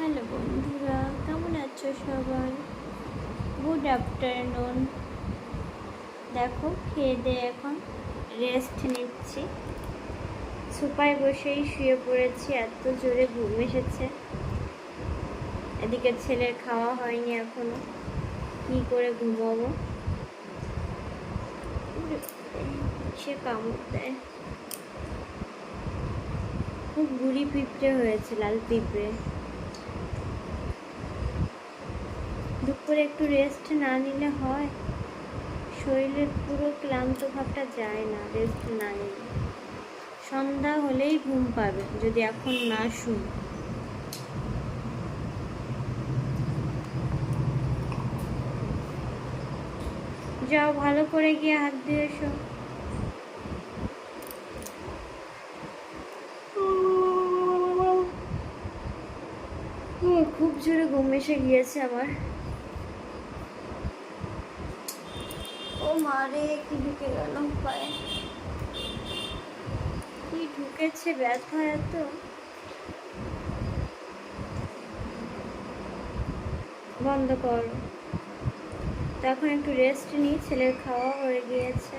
Hello বন্ধুরা, কেমন আছো সবাই? Good afternoon. দেখো, খেয়ে দিয়ে এখন রেস্ট নিচ্ছি। সোফায় বসেই শুয়ে পড়েছি, এত জোরে ঘুম এসেছে। এদিকে ছেলের খাওয়া হয়নি এখনো, কি করে ঘুমাবো। সে কামড় দেয়। খুব বুড়ি পিঁপড়ে হয়েছে, লাল পিঁপড়ে। দুপুরে একটু রেস্ট না নিলে হয়? শরীরের পুরো ক্লান্ত ভাবটা যায় না রেস্ট না নিলে। সন্ধ্যা হলেই ঘুম পাবে যদি এখন না শুই। যাও, ভালো করে গিয়ে হাত দিয়ে এসো। খুব জোরে ঘুম এসে গিয়েছে আমার। ও মারে, কি ঢুকে গেল পায়ে? কি ঢুকেছে, ব্যথা এত। বন্ধ কর। তো এখন একটু রেস্ট নিই, ছেলের খাওয়া হয়ে গিয়েছে।